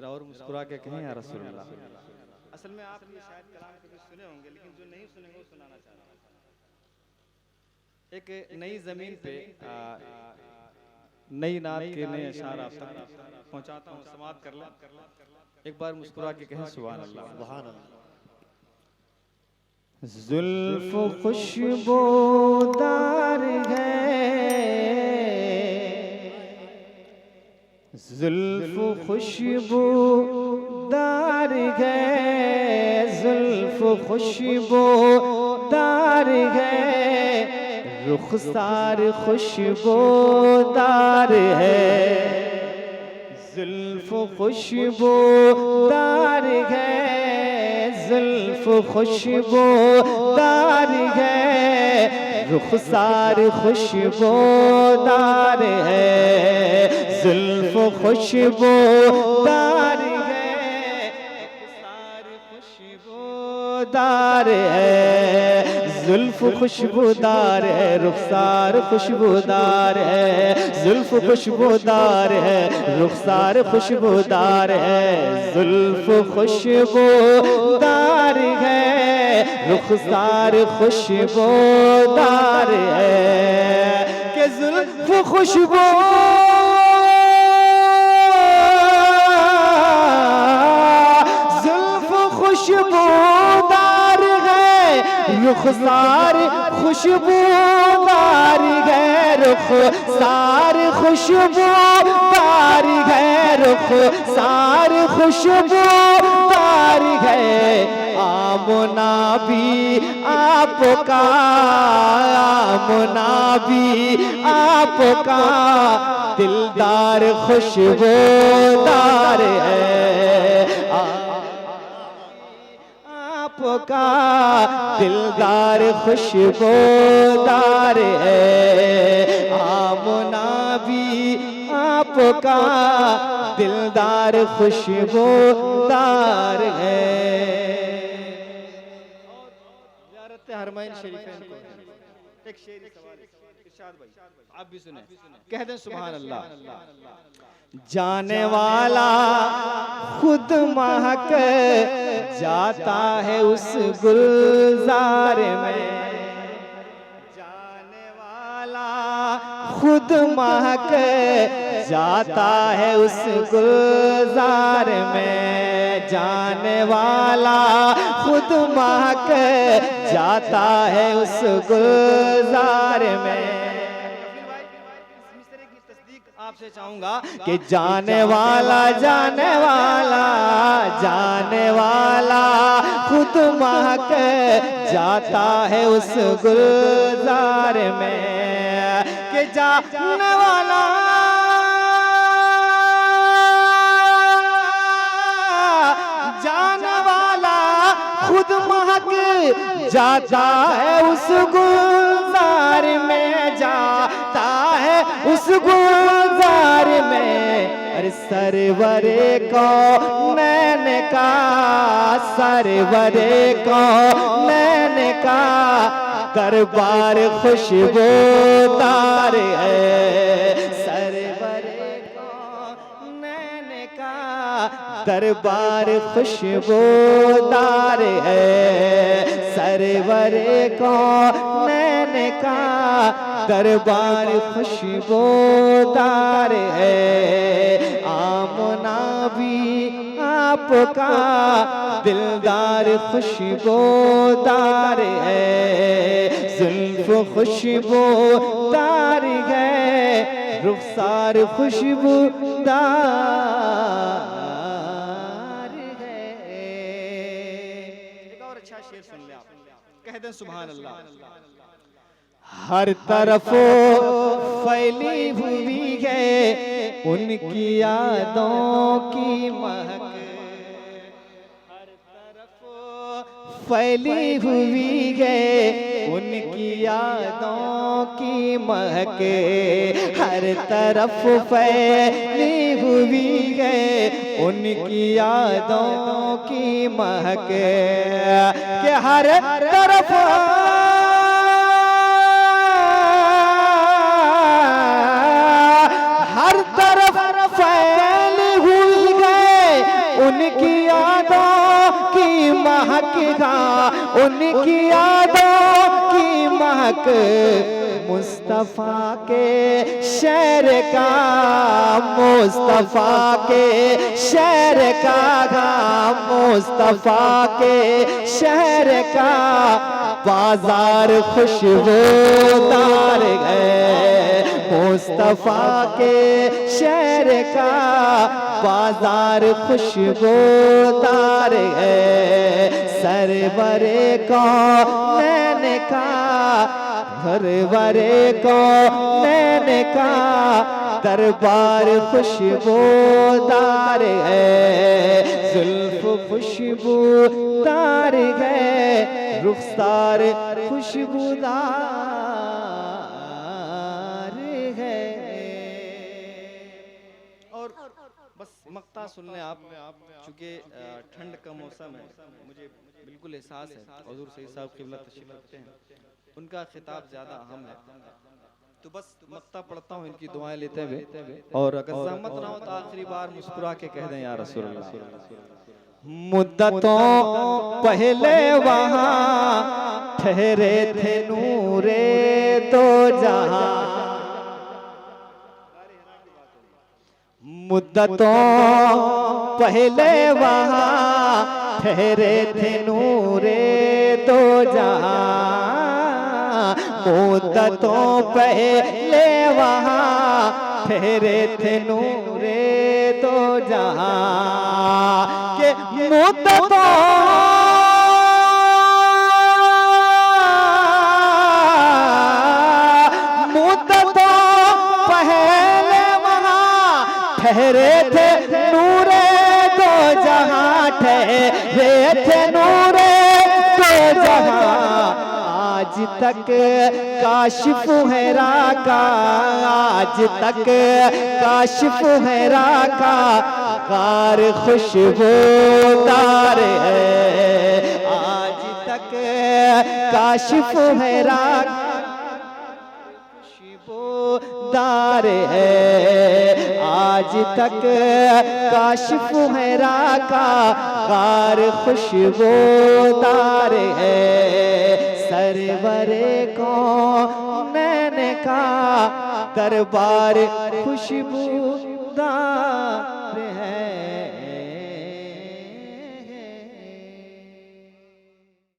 जरा और मुस्कुरा के कहें या रसूलुल्लाह। असल में आप ये शायद कलाम कभी सुने होंगे, लेकिन जो नहीं सुने वो सुनाना चाहता हूँ। एक नई जमीन पे नई नात के नए अशार आप तक पहुंचाता हूँ, समाप्त कर ले। एक बार मुस्कुरा के कहें सुभान अल्लाह। सुभान अल्लाह। जुल्फ खुशबूदार है, जुल्फ खुशबूदार है, जुल्फ खुशबूदार है, रुखसार खुशबूदार है, जुल्फ खुशबूदार है, जुल्फ खुशबूदार है, रुखसार खुशबूदार है, जुल्फ खुशबूदार है, रुखसार खुशबूदार है, जुल्फ खुशबूदार है, रुखसार खुशबूदार है, जुल्फ खुशबूदार है, रुखसार खुशबूदार है, जुल्फ खुशबूदार है, रुखसार खुशबूदार है, के जुल्फ खुशबू खुशबूदार है, रुखसार खुशबूदार है, रुखसार खुशबूदार है, रुखसार खुशबूदार है, आमना भी आपका, आमना भी आपका, दिलदार खुशबूदार है, आपका दिलदार खुशबूदार है, आमना भी आपका दिलदार खुशबूदार है। ज़ियारत हरमैन शरीफैन को एक शेर सवाल इरशाद भाई आप भी सुने, कह दें सुभान अल्लाह। जाने वाला खुद महक जाता है उस गुलजार में, जाने वाला खुद महक जाता है उस गुलजार में, जाने वाला खुद महक जाता है उस गुलजार में। आपसे चाहूंगा कि जाने वाला, जाने वाला, जाने वाला खुद महक जाता है उस गुलजार में, कि जाने वाला, जाने वाला खुद महक जाता है उस गुलजार में, जाता है उस गुलजार में, अरे सरवरे को नैन का, सरवरे को नैन का दरबार खुशबूदार है, सरवरे को नैन का दरबार खुशबूदार है, सरवरे को नैन का दरबार खुशबूदार है, आमना भी आपका दिलदार खुशबूदार है, जुल्फ खुशबूदार है, रुखसार खुशबूदार है। एक और अच्छा शेर सुन ले आप, कह दें सुभान अल्लाह। हर तरफ फैली हुई है उनकी यादों की महक, हर तरफ फैली हुई है उनकी यादों की महक, हर तरफ फैली हुई है उनकी यादों की महक, कि हर तरफ महक मुस्तफा के शहर का, मुस्तफा के शहर का, मुस्तफा के शहर का बाजार खुशबूदार है। मुस्तफा के शहर का बाजार खुशबूदार है। सरवरे कौनैन का, सरवरे कौनैन का दरबार खुशबूदार है। जुल्फ खुशबूदार है, रुखसार खुशबूदार है। और बस मक्ता सुन लें आप, चूँकि ठंड का मौसम है, मुझे बिल्कुल एहसास है हुजूर सईद साहब क़िबला तशरीफ़ रखते हैं, उनका खिताब ज़्यादा अहम है। तो बस मक्ता पढ़ता हूँ इनकी दुआएं लेते हुए, और अगर ज़हमत ना हो तो आखिरी बार मुस्कुरा के कह दें या रसूल अल्लाह। मुद्दतों पहले वहाँ ठहरे थे नूरे दो जहां, मुद्दतों पहले वहाँ ठहरे थे नूरे दो जहां, मुद्दतों पहले वहाँ ठहरे थे नूरे दो जहां के मुद्दतों ठहरे थे नूरे दो जहां, ठहरे थे नूरे दो जहां। आज तक काशिफ हैरा का, आज तक काशिफ हैरा का कार खुशबूदार है। आज तक काशिफ हैरा खुशबूदार है। आज तक काशिफ हैरा का कार खुशबूदार है। सरवरे कौनैन का दरबार खुशबूदार है।